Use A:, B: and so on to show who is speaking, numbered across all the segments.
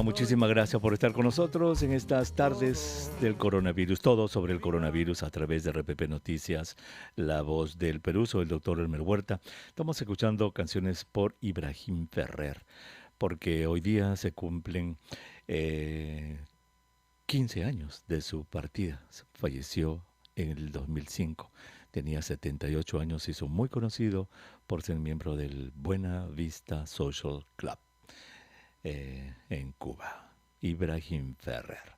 A: Muchísimas gracias por estar con nosotros en estas tardes del coronavirus. Todo sobre el coronavirus a través de RPP Noticias, La Voz del Perú. Soy el doctor Elmer Huerta. Estamos escuchando canciones por Ibrahim Ferrer, porque hoy día se cumplen 15 años de su partida. Falleció en el 2005. Tenía 78 años, se hizo muy conocido por ser miembro del Buena Vista Social Club. En Cuba, Ibrahim Ferrer.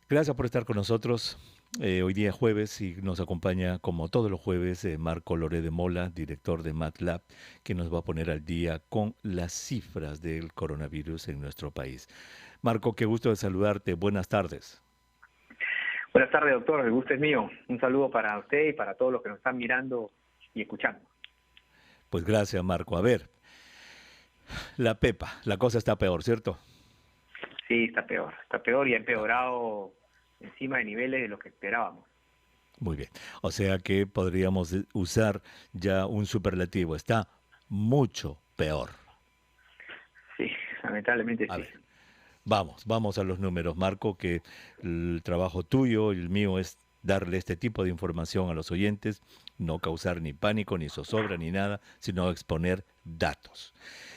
A: Gracias por estar con nosotros. Hoy día jueves y nos acompaña como todos los jueves Marco Loré de Mola, director de MATLAB, que nos va a poner al día con las cifras del coronavirus en nuestro país. Marco, qué gusto de saludarte. Buenas tardes.
B: Buenas tardes, doctor. El gusto es mío. Un saludo para usted y para todos los que nos están mirando y escuchando.
A: Pues gracias, Marco. A ver, la Pepa, la cosa está peor, ¿cierto?
B: Sí, está peor y ha empeorado encima de niveles de lo que esperábamos.
A: Muy bien, o sea que podríamos usar ya un superlativo, está mucho peor.
B: Sí, lamentablemente
A: A
B: sí.
A: ver, vamos a los números, Marco, que el trabajo tuyo y el mío es darle este tipo de información a los oyentes, no causar ni pánico, ni zozobra, ni nada, sino exponer datos.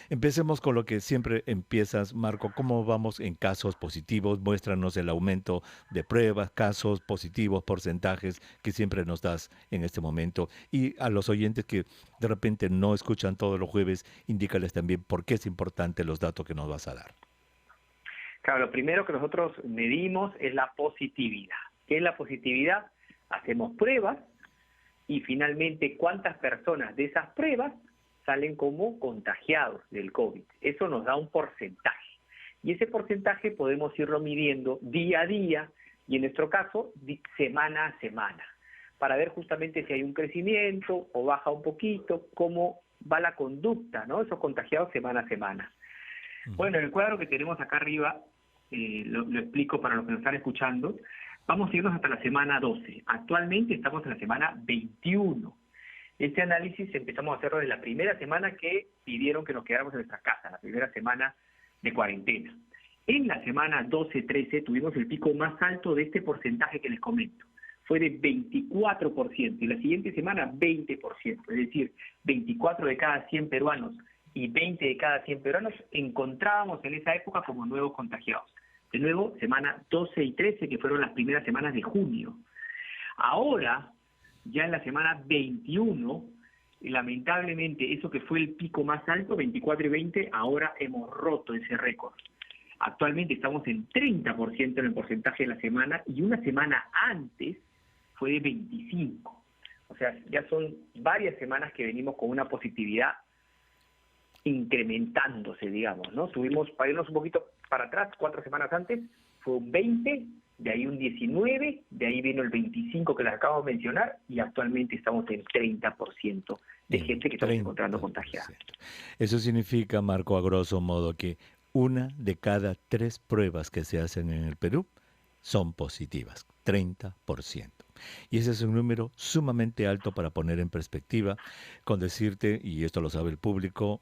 A: Empecemos con lo que siempre empiezas, Marco. ¿Cómo vamos en casos positivos? Muéstranos el aumento de pruebas, casos positivos, porcentajes que siempre nos das en este momento. Y a los oyentes que de repente no escuchan todos los jueves, indícales también por qué es importante los datos que nos vas a dar.
B: Claro, lo primero que nosotros medimos es la positividad. ¿Qué es la positividad? Hacemos pruebas y finalmente cuántas personas de esas pruebas salen como contagiados del COVID. Eso nos da un porcentaje. Y ese porcentaje podemos irlo midiendo día a día y en nuestro caso semana a semana, para ver justamente si hay un crecimiento o baja un poquito, cómo va la conducta, ¿no? Esos contagiados semana a semana. Bueno, el cuadro que tenemos acá arriba, lo explico para los que nos están escuchando. Vamos a irnos hasta la semana 12. Actualmente estamos en la semana 21. Este análisis empezamos a hacerlo desde la primera semana que pidieron que nos quedáramos en nuestras casas, la primera semana de cuarentena. En la semana 12-13 tuvimos el pico más alto de este porcentaje que les comento. Fue de 24%, y la siguiente semana 20%, es decir, 24 de cada 100 peruanos y 20 de cada 100 peruanos encontrábamos en esa época como nuevos contagiados. De nuevo, semana 12 y 13, que fueron las primeras semanas de junio. Ahora, ya en la semana 21, lamentablemente, eso que fue el pico más alto, 24 y 20, ahora hemos roto ese récord. Actualmente estamos en 30% en el porcentaje de la semana, y una semana antes fue de 25. O sea, ya son varias semanas que venimos con una positividad incrementándose, digamos, ¿no? Tuvimos, para irnos un poquito para atrás, 4 semanas antes, fue un 20, de ahí un 19, de ahí vino el 25 que les acabo de mencionar, y actualmente estamos en 30% de gente que estamos encontrando contagiada.
A: Eso significa, Marco, a grosso modo, que 1 de cada 3 pruebas que se hacen en el Perú son positivas, 30%. Y ese es un número sumamente alto para poner en perspectiva, con decirte, y esto lo sabe el público,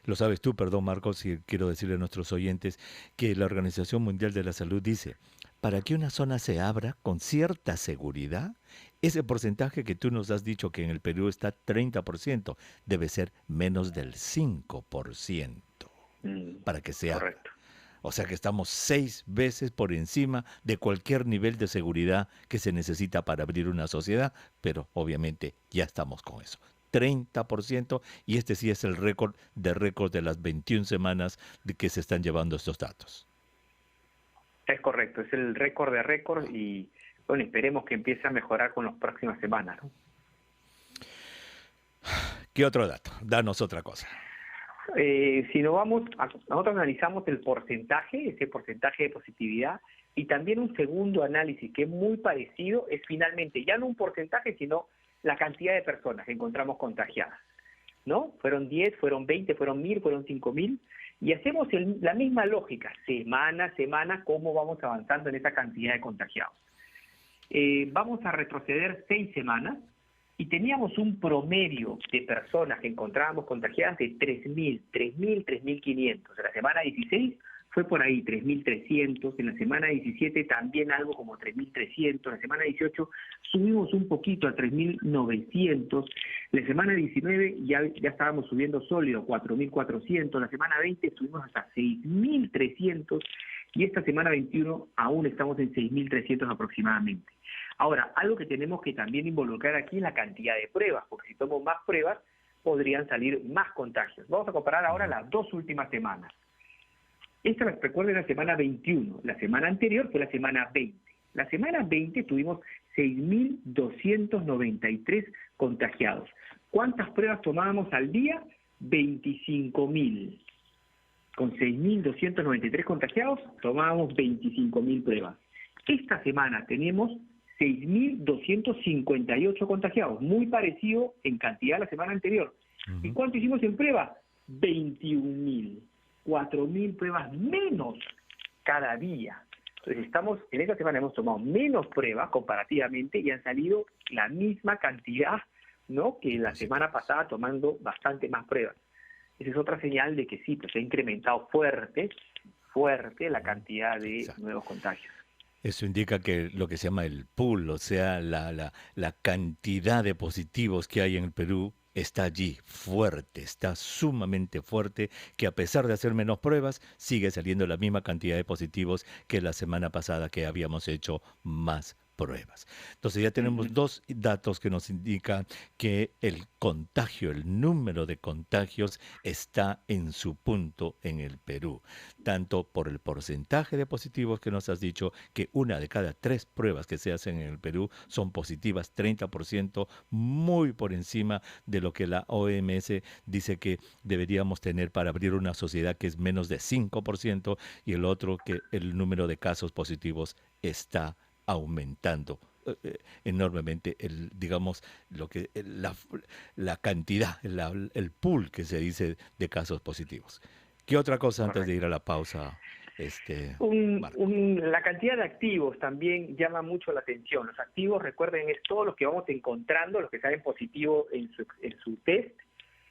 A: lo sabes tú, perdón, Marcos, y quiero decirle a nuestros oyentes, que la Organización Mundial de la Salud dice, para que una zona se abra con cierta seguridad, ese porcentaje que tú nos has dicho que en el Perú está 30%, debe ser menos del 5% para que se abra.
B: Correcto.
A: O sea que estamos 6 veces por encima de cualquier nivel de seguridad que se necesita para abrir una sociedad, pero obviamente ya estamos con eso. 30%, y este sí es el récord de las 21 semanas de que se están llevando estos datos.
B: Es correcto, es el récord de récord y bueno, esperemos que empiece a mejorar con las próximas semanas, ¿no?
A: ¿Qué otro dato? Danos otra cosa.
B: Si nos vamos, nosotros analizamos el porcentaje, ese porcentaje de positividad, y también un segundo análisis que es muy parecido, es finalmente ya no un porcentaje, sino la cantidad de personas que encontramos contagiadas, ¿no? Fueron 10, fueron 20, fueron 1000, fueron 5000, y hacemos la misma lógica, semana a semana, cómo vamos avanzando en esa cantidad de contagiados. Vamos a retroceder 6 semanas, y teníamos un promedio de personas que encontrábamos contagiadas de 3.000, 3.500. En la semana 16 fue por ahí, 3.300. En la semana 17 también algo como 3.300. En la semana 18 subimos un poquito a 3.900. La semana 19 ya estábamos subiendo sólido, 4.400. La semana 20 subimos hasta 6.300. Y esta semana 21 aún estamos en 6.300 aproximadamente. Ahora, algo que tenemos que también involucrar aquí es la cantidad de pruebas, porque si tomamos más pruebas, podrían salir más contagios. Vamos a comparar ahora las 2 últimas semanas. Esta, recuerden, la semana 21. La semana anterior fue la semana 20. La semana 20 tuvimos 6.293 contagiados. ¿Cuántas pruebas tomábamos al día? 25.000. Con 6.293 contagiados, tomábamos 25.000 pruebas. Esta semana tenemos 6.258 contagiados, muy parecido en cantidad a la semana anterior. ¿Y cuánto hicimos en prueba? 21.000. 4.000 pruebas menos cada día. Entonces en esta semana hemos tomado menos pruebas comparativamente y han salido la misma cantidad, ¿no?, que la semana pasada tomando bastante más pruebas. Esa es otra señal de que sí, pues se ha incrementado fuerte la cantidad de nuevos contagios.
A: Eso indica que lo que se llama el pool, o sea, la cantidad de positivos que hay en el Perú está allí, fuerte, está sumamente fuerte, que a pesar de hacer menos pruebas, sigue saliendo la misma cantidad de positivos que la semana pasada que habíamos hecho más pruebas. Entonces ya tenemos 2 datos que nos indican que el contagio, el número de contagios está en su punto en el Perú, tanto por el porcentaje de positivos que nos has dicho, que 1 de cada 3 pruebas que se hacen en el Perú son positivas, 30%, muy por encima de lo que la OMS dice que deberíamos tener para abrir una sociedad, que es menos de 5%, y el otro que el número de casos positivos está aumentando enormemente, la cantidad, el pool que se dice de casos positivos. ¿Qué otra cosa antes de ir a la pausa?
B: La cantidad de activos también llama mucho la atención. Los activos, recuerden, es todos los que vamos encontrando, los que salen positivos en su test,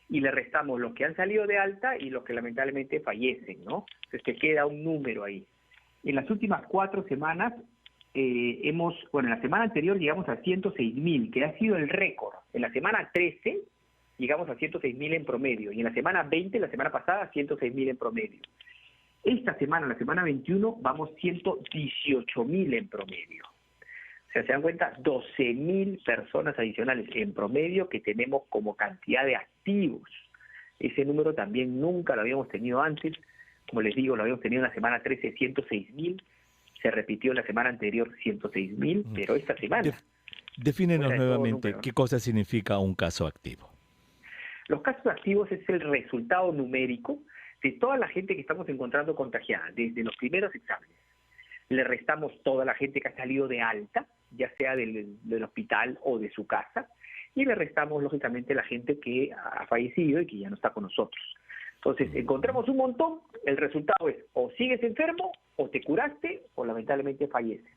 B: y le restamos los que han salido de alta y los que lamentablemente fallecen, ¿no? Entonces te queda un número ahí. En las últimas 4 semanas en la semana anterior llegamos a 106.000, que ha sido el récord. En la semana 13 llegamos a 106.000 en promedio, y en la semana 20, la semana pasada, 106.000 en promedio. Esta semana, la semana 21, vamos 118.000 en promedio. O sea, se dan cuenta, 12.000 personas adicionales en promedio que tenemos como cantidad de activos. Ese número también nunca lo habíamos tenido antes. Como les digo, lo habíamos tenido en la semana 13, 106.000. Se repitió la semana anterior 106.000, pero esta semana...
A: Defínenos nuevamente qué cosa significa un caso activo.
B: Los casos activos es el resultado numérico de toda la gente que estamos encontrando contagiada, desde los primeros exámenes. Le restamos toda la gente que ha salido de alta, ya sea del hospital o de su casa, y le restamos, lógicamente, la gente que ha fallecido y que ya no está con nosotros. Entonces, encontramos un montón, el resultado es o sigues enfermo, o te curaste, o lamentablemente falleces.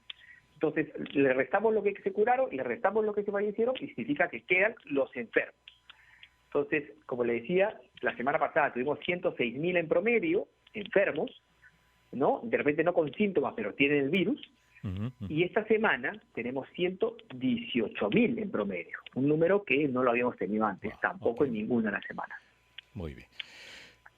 B: Entonces, le restamos lo que se curaron, le restamos lo que se fallecieron, y significa que quedan los enfermos. Entonces, como le decía, la semana pasada tuvimos 106.000 en promedio, enfermos, ¿no? De repente no con síntomas, pero tienen el virus. Y esta semana tenemos 118.000 en promedio, un número que no lo habíamos tenido antes, tampoco en ninguna de las semanas.
A: Muy bien.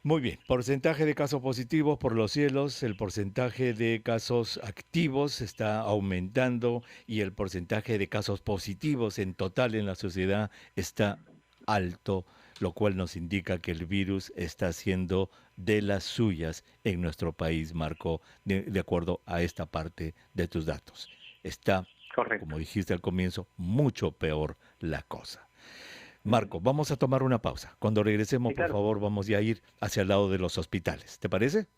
A: Muy bien, porcentaje de casos positivos por los cielos, el porcentaje de casos activos está aumentando y el porcentaje de casos positivos en total en la sociedad está alto, lo cual nos indica que el virus está haciendo de las suyas en nuestro país, Marco, de acuerdo a esta parte de tus datos. Está, correcto, como dijiste al comienzo, mucho peor la cosa. Marco, vamos a tomar una pausa. Cuando regresemos, sí, claro, por favor, vamos ya a ir hacia el lado de los hospitales. ¿Te parece?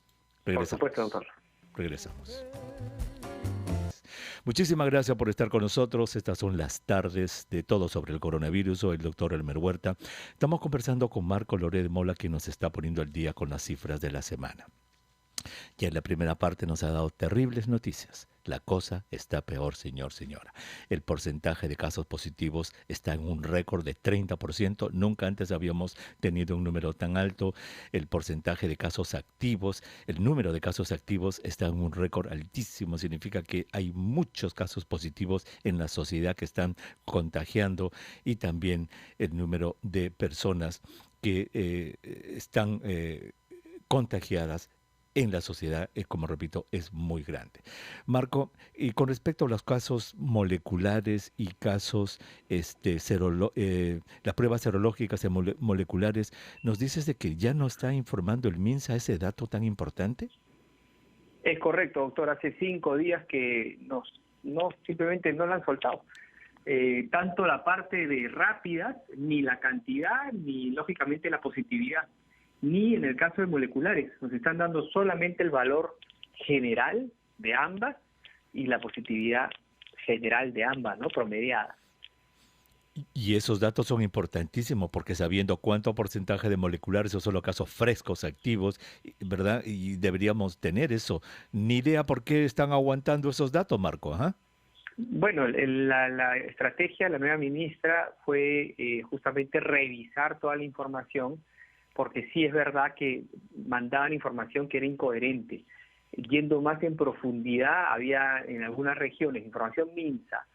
A: Regresamos.
B: Por supuesto, doctor.
A: Regresamos. Muchísimas gracias por estar con nosotros. Estas son las tardes de Todo sobre el Coronavirus. Soy el doctor Elmer Huerta. Estamos conversando con Marco Loret de Mola, que nos está poniendo al día con las cifras de la semana. Ya en la primera parte nos ha dado terribles noticias. La cosa está peor, señor, señora. El porcentaje de casos positivos está en un récord de 30%. Nunca antes habíamos tenido un número tan alto. El porcentaje de casos activos, el número de casos activos está en un récord altísimo. Significa que hay muchos casos positivos en la sociedad que están contagiando, y también el número de personas que están contagiadas en la sociedad, como repito, es muy grande. Marco, y con respecto a los casos moleculares y casos, las pruebas serológicas y moleculares, ¿nos dices de que ya no está informando el MINSA ese dato tan importante?
B: Es correcto, doctor. Hace 5 días que simplemente no la han soltado. Tanto la parte de rápidas, ni la cantidad, ni lógicamente la positividad, ni en el caso de moleculares. Nos están dando solamente el valor general de ambas y la positividad general de ambas, ¿no? Promediada.
A: Y esos datos son importantísimos porque sabiendo cuánto porcentaje de moleculares, esos son los casos frescos, activos, ¿verdad? Y deberíamos tener eso. Ni idea por qué están aguantando esos datos, Marco. ¿Ah?
B: Bueno, la estrategia de la nueva ministra fue justamente revisar toda la información, porque sí es verdad que mandaban información que era incoherente. Yendo más en profundidad, había en algunas regiones información MINSA.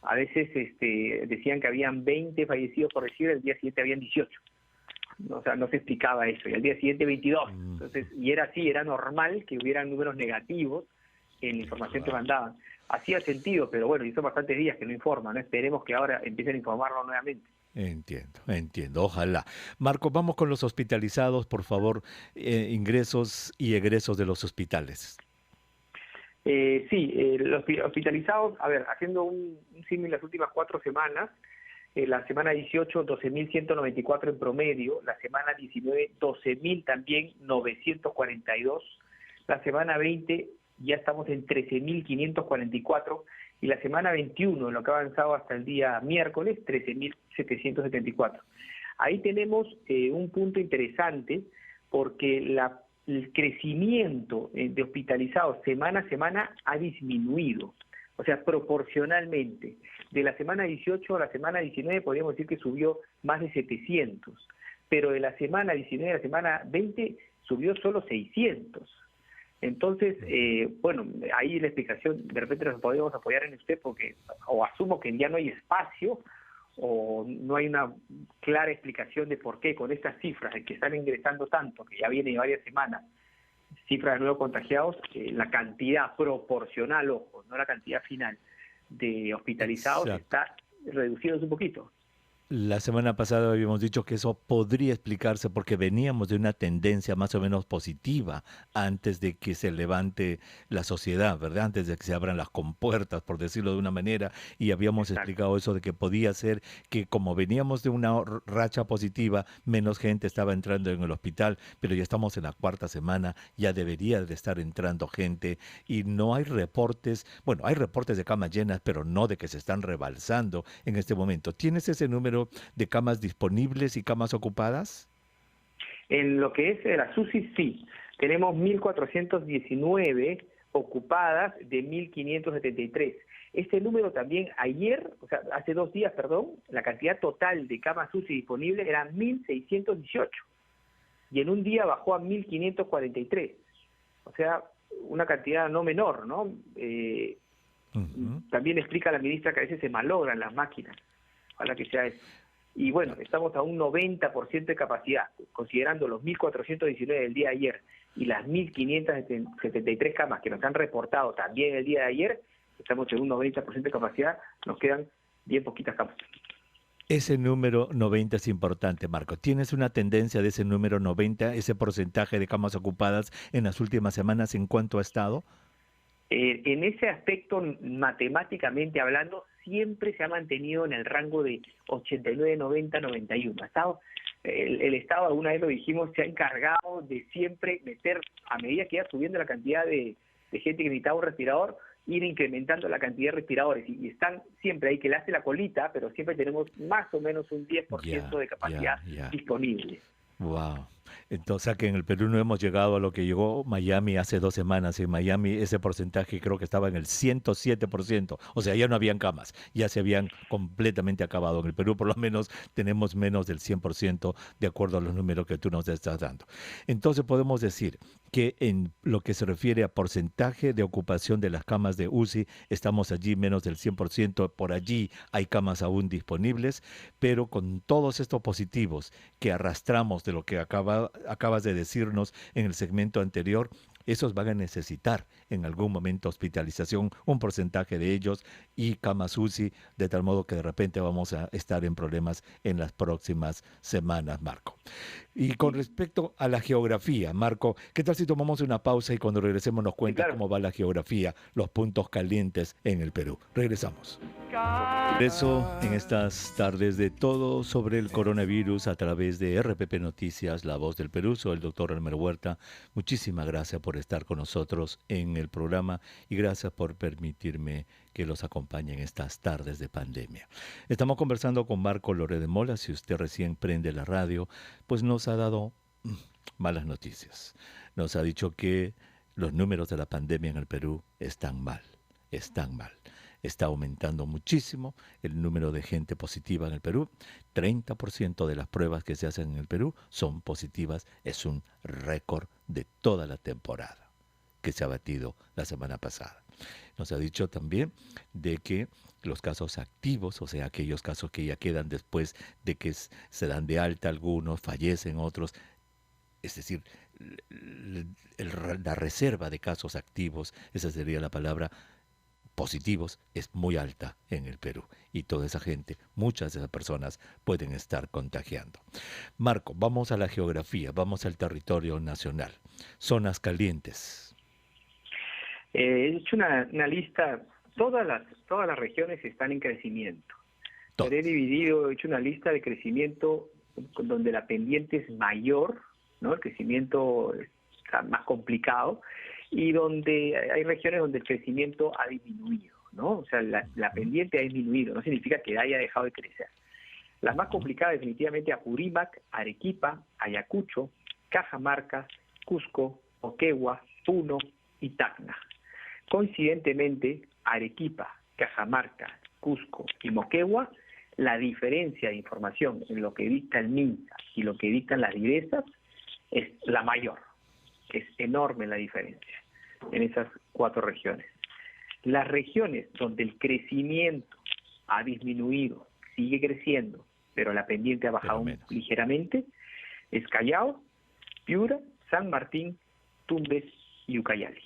B: A veces decían que habían 20 fallecidos por decir, el día siguiente habían 18. O sea, no se explicaba eso. Y al día siguiente 22. Entonces, y era así, era normal que hubieran números negativos en la información que mandaban. Hacía sentido, pero bueno, y son bastantes días que no informan, ¿no? Esperemos que ahora empiecen a informarlo nuevamente.
A: Entiendo, ojalá. Marco, vamos con los hospitalizados, por favor, ingresos y egresos de los hospitales.
B: Sí, los hospitalizados, a ver, haciendo un símil las últimas 4 semanas, la semana 18, 12.194 en promedio, la semana 19, 12.000 también, 942, la semana 20 ya estamos en 13.544, y la semana 21, lo que ha avanzado hasta el día miércoles, 13.774. Ahí tenemos un punto interesante, porque el crecimiento de hospitalizados semana a semana ha disminuido, o sea, proporcionalmente. De la semana 18 a la semana 19 podríamos decir que subió más de 700, pero de la semana 19 a la semana 20 subió solo 600. Entonces, bueno, ahí la explicación, de repente nos podemos apoyar en usted, porque o asumo que ya no hay espacio, o no hay una clara explicación de por qué con estas cifras de que están ingresando tanto, que ya viene varias semanas, cifras de nuevos contagiados, la cantidad proporcional, ojo, no la cantidad final, de hospitalizados está reduciéndose un poquito.
A: La semana pasada habíamos dicho que eso podría explicarse porque veníamos de una tendencia más o menos positiva antes de que se levante la sociedad, ¿verdad? Antes de que se abran las compuertas, por decirlo de una manera, y habíamos explicado eso de que podía ser que como veníamos de una racha positiva, menos gente estaba entrando en el hospital, pero ya estamos en la 4ª semana, ya debería de estar entrando gente y no hay reportes, bueno, hay reportes de camas llenas, pero no de que se están rebalsando en este momento. ¿Tienes ese número de camas disponibles y camas ocupadas?
B: En lo que es la SUSI, sí. Tenemos 1.419 ocupadas de 1.573. Este número también ayer, o sea, hace 2 días, perdón, la cantidad total de camas SUSI disponibles era 1.618. Y en un día bajó a 1.543. O sea, una cantidad no menor, ¿no? También explica la ministra que a veces se malogran las máquinas. Ojalá que sea eso. Y bueno, estamos a un 90% de capacidad, considerando los 1.419 del día de ayer y las 1.573 camas que nos han reportado también el día de ayer, estamos en un 90% de capacidad, nos quedan bien poquitas camas.
A: Ese número 90 es importante, Marco. ¿Tienes una tendencia de ese número 90, ese porcentaje de camas ocupadas en las últimas semanas, en cuánto ha estado?
B: En ese aspecto, matemáticamente hablando, siempre se ha mantenido en el rango de 89, 90, 91. El Estado, alguna vez lo dijimos, se ha encargado de siempre meter, a medida que iba subiendo la cantidad de gente que necesitaba un respirador, ir incrementando la cantidad de respiradores. Y están siempre ahí, que le hace la colita, pero siempre tenemos más o menos un 10% de capacidad disponible.
A: Wow. Entonces, que en el Perú no hemos llegado a lo que llegó Miami hace 2 semanas. En Miami ese porcentaje creo que estaba en el 107%. O sea, ya no habían camas, ya se habían completamente acabado. En el Perú por lo menos tenemos menos del 100% de acuerdo a los números que tú nos estás dando. Entonces podemos decir que en lo que se refiere a porcentaje de ocupación de las camas de UCI, estamos allí menos del 100%, por allí hay camas aún disponibles, pero con todos estos positivos que arrastramos de lo que acabas de decirnos en el segmento anterior, esos van a necesitar en algún momento hospitalización, un porcentaje de ellos y camas UCI, de tal modo que de repente vamos a estar en problemas en las próximas semanas, Marco. Y con respecto a la geografía, Marco, ¿qué tal si tomamos una pausa y cuando regresemos nos
B: Sí,
A: cuentas
B: claro.
A: cómo va la geografía, los puntos calientes en el Perú? Regresamos. Eso en estas tardes de todo sobre el coronavirus a través de RPP Noticias, La Voz del Perú. Soy el doctor Elmer Huerta. Muchísimas gracias por estar con nosotros en el programa y gracias por permitirme que los acompañe en estas tardes de pandemia. Estamos conversando con Marco Loré de Mola. Si usted recién prende la radio, pues nos ha dado malas noticias. Nos ha dicho que los números de la pandemia en el Perú están mal, están mal. Está aumentando muchísimo el número de gente positiva en el Perú. 30% de las pruebas que se hacen en el Perú son positivas. Es un récord de toda la temporada que se ha batido la semana pasada. Nos ha dicho también de que los casos activos, o sea, aquellos casos que ya quedan después de que se dan de alta algunos, fallecen otros, es decir, la reserva de casos activos, esa sería la palabra, positivos, es muy alta en el Perú. Y toda esa gente, muchas de esas personas pueden estar contagiando. Marco, vamos a la geografía, vamos al territorio nacional. Zonas calientes.
B: He hecho una lista, todas las regiones están en crecimiento. Pero he hecho una lista de crecimiento donde la pendiente es mayor, ¿no? El crecimiento está más complicado, y donde hay regiones donde el crecimiento ha disminuido, ¿no? O sea, la pendiente ha disminuido, no significa que haya dejado de crecer. Las más complicadas definitivamente Apurímac, Arequipa, Ayacucho, Cajamarca, Cusco, Moquegua, Puno y Tacna. Coincidentemente, Arequipa, Cajamarca, Cusco y Moquegua, la diferencia de información en lo que dicta el MINSA y lo que dictan las DIRESAS es la mayor. Es enorme la diferencia en esas 4 regiones. Las regiones donde el crecimiento ha disminuido, sigue creciendo, pero la pendiente ha bajado ligeramente, es Callao, Piura, San Martín, Tumbes y Ucayali.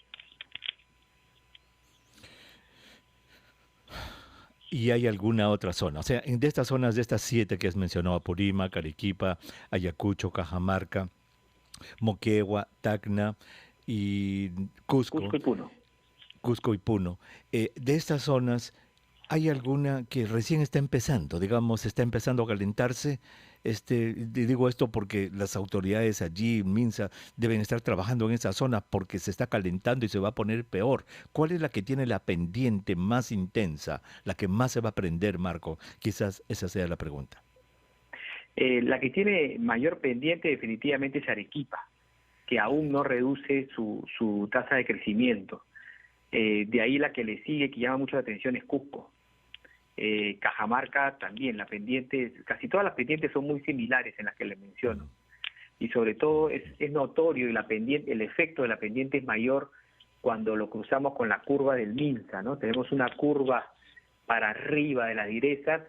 A: ¿Y hay alguna otra zona? O sea, de estas zonas, de estas 7 que has mencionado, Apurímac, Arequipa, Ayacucho, Cajamarca, Moquegua, Tacna y Cusco.
B: Cusco y Puno.
A: Cusco y Puno. De estas zonas, ¿hay alguna que recién está empezando? Digamos, está empezando a calentarse. Digo esto porque las autoridades allí, MINSA, deben estar trabajando en esa zona porque se está calentando y se va a poner peor. ¿Cuál es la que tiene la pendiente más intensa, la que más se va a prender, Marco? Quizás esa sea la pregunta.
B: La que tiene mayor pendiente definitivamente es Arequipa, que aún no reduce su tasa de crecimiento. De ahí la que le sigue, que llama mucho la atención, es Cusco. Cajamarca también, la pendiente, casi todas las pendientes son muy similares en las que les menciono. Y sobre todo es notorio y el efecto de la pendiente es mayor cuando lo cruzamos con la curva del MINSA, ¿no? Tenemos una curva para arriba de las DIRESAS,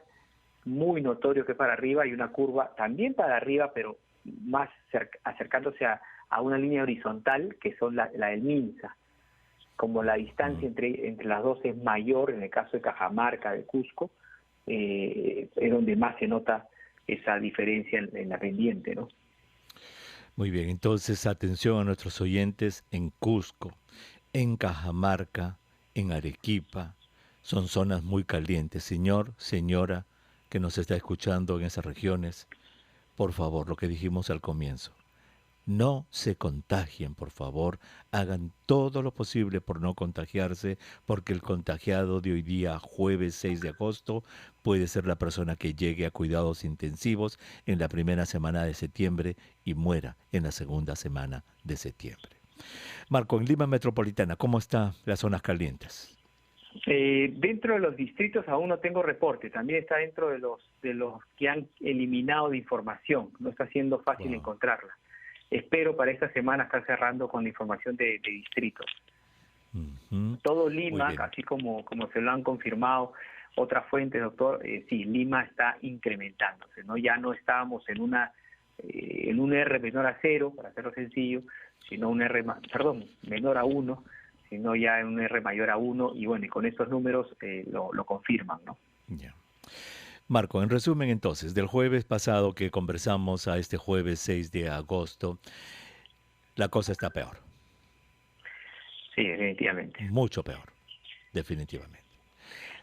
B: muy notorio que para arriba, y una curva también para arriba, pero más acercándose a una línea horizontal, que son la del MINSA. Como la distancia entre las dos es mayor, en el caso de Cajamarca, de Cusco, es donde más se nota esa diferencia en la pendiente, ¿no?
A: Muy bien, entonces atención a nuestros oyentes en Cusco, en Cajamarca, en Arequipa, son zonas muy calientes. Señor, señora, que nos está escuchando en esas regiones, por favor, lo que dijimos al comienzo, No se contagien, por favor. Hagan todo lo posible por no contagiarse, porque el contagiado de hoy día, jueves 6 de agosto, puede ser la persona que llegue a cuidados intensivos en la primera semana de septiembre y muera en la segunda semana de septiembre. Marco, en Lima Metropolitana, ¿cómo están las zonas calientes?
B: Dentro de los distritos aún no tengo reporte, también está dentro de los que han eliminado de información, no está siendo fácil
A: Wow.
B: encontrarla. Espero para esta semana estar cerrando con la información de distritos.
A: Ujú.
B: Todo
A: Muy
B: Lima,
A: bien.
B: así como se lo han confirmado otras fuentes, doctor, sí, Lima está incrementándose, ¿no? Ya no estábamos en un R menor a cero, para hacerlo sencillo, sino un R, menor a uno, sino ya en un R mayor a uno, y bueno, y con estos números lo confirman, ¿no?
A: Ya. Marco, en resumen entonces, del jueves pasado que conversamos a este jueves 6 de agosto, la cosa está peor,
B: Sí, definitivamente.
A: mucho peor, definitivamente.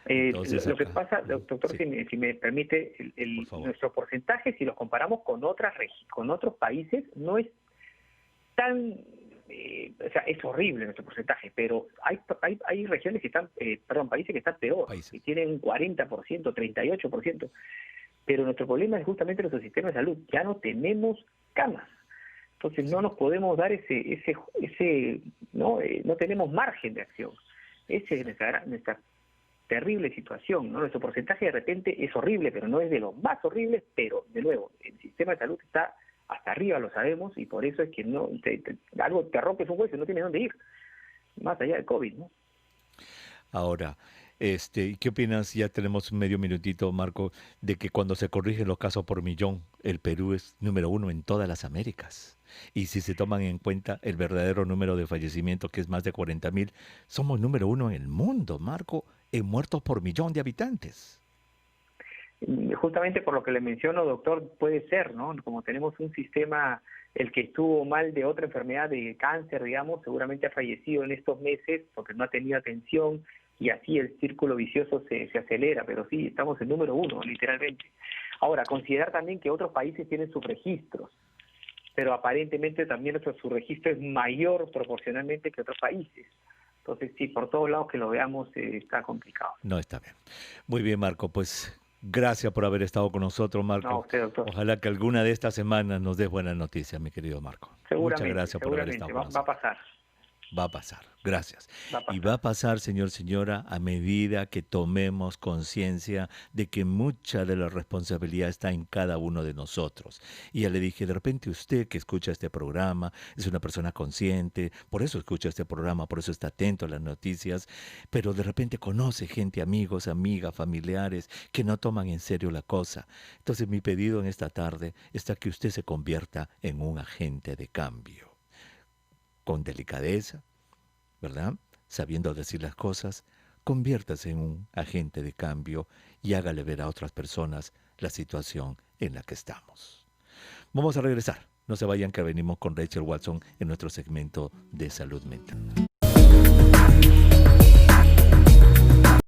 A: Entonces
B: Lo que
A: acá,
B: pasa, doctor,
A: sí,
B: si me permite,
A: por favor.
B: nuestro porcentaje, si los comparamos con con otros países, no es tan, o sea, es horrible nuestro porcentaje, pero hay regiones que están, países que están peor, que
A: Países.
B: tienen un 40%, 38%, pero nuestro problema es justamente nuestro sistema de salud, ya no tenemos camas, entonces no
A: Sí.
B: nos podemos dar no tenemos margen de acción. Esa es nuestra terrible situación, ¿no? Nuestro porcentaje de repente es horrible, pero no es de los más horribles, pero de nuevo, el sistema de salud está hasta arriba, lo sabemos, y por eso es que no algo te rompes un hueso y no tienes dónde ir, más allá del COVID, ¿no?
A: Ahora, ¿y qué opinas? Ya tenemos un medio minutito, Marco, de que cuando se corrigen los casos por millón, el Perú es número uno en todas las Américas. Y si se toman en cuenta el verdadero número de fallecimientos, que es más de 40.000, somos número uno en el mundo, Marco, en muertos por millón de habitantes.
B: Justamente por lo que le menciono, doctor, puede ser, ¿no? Como tenemos un sistema, el que estuvo mal de otra enfermedad de cáncer, digamos, seguramente ha fallecido en estos meses porque no ha tenido atención, y así el círculo vicioso se acelera, pero sí, estamos en número uno, literalmente. Ahora, considerar también que otros países tienen sus registros, pero aparentemente también su registro es mayor proporcionalmente que otros países. Entonces, sí, por todos lados que lo veamos está complicado.
A: No está bien. Muy bien, Marco, pues gracias por haber estado con nosotros,
B: No,
A: Marco.
B: usted, doctor.
A: Ojalá que alguna de estas semanas nos des buenas noticias, mi querido Marco. Muchas gracias por haber estado con
B: Va a
A: nosotros.
B: pasar,
A: Va a pasar, gracias.
B: va a
A: Y va
B: pasar.
A: a pasar, señor, señora, a medida que tomemos conciencia de que mucha de la responsabilidad está en cada uno de nosotros. Y ya le dije, de repente usted que escucha este programa es una persona consciente, por eso escucha este programa, por eso está atento a las noticias, pero de repente conoce gente, amigos, amigas, familiares, que no toman en serio la cosa. Entonces mi pedido en esta tarde está que usted se convierta en un agente de cambio con delicadeza, ¿verdad? Sabiendo decir las cosas, conviértase en un agente de cambio y hágale ver a otras personas la situación en la que estamos. Vamos a regresar. No se vayan que venimos con Rachel Watson en nuestro segmento de salud mental.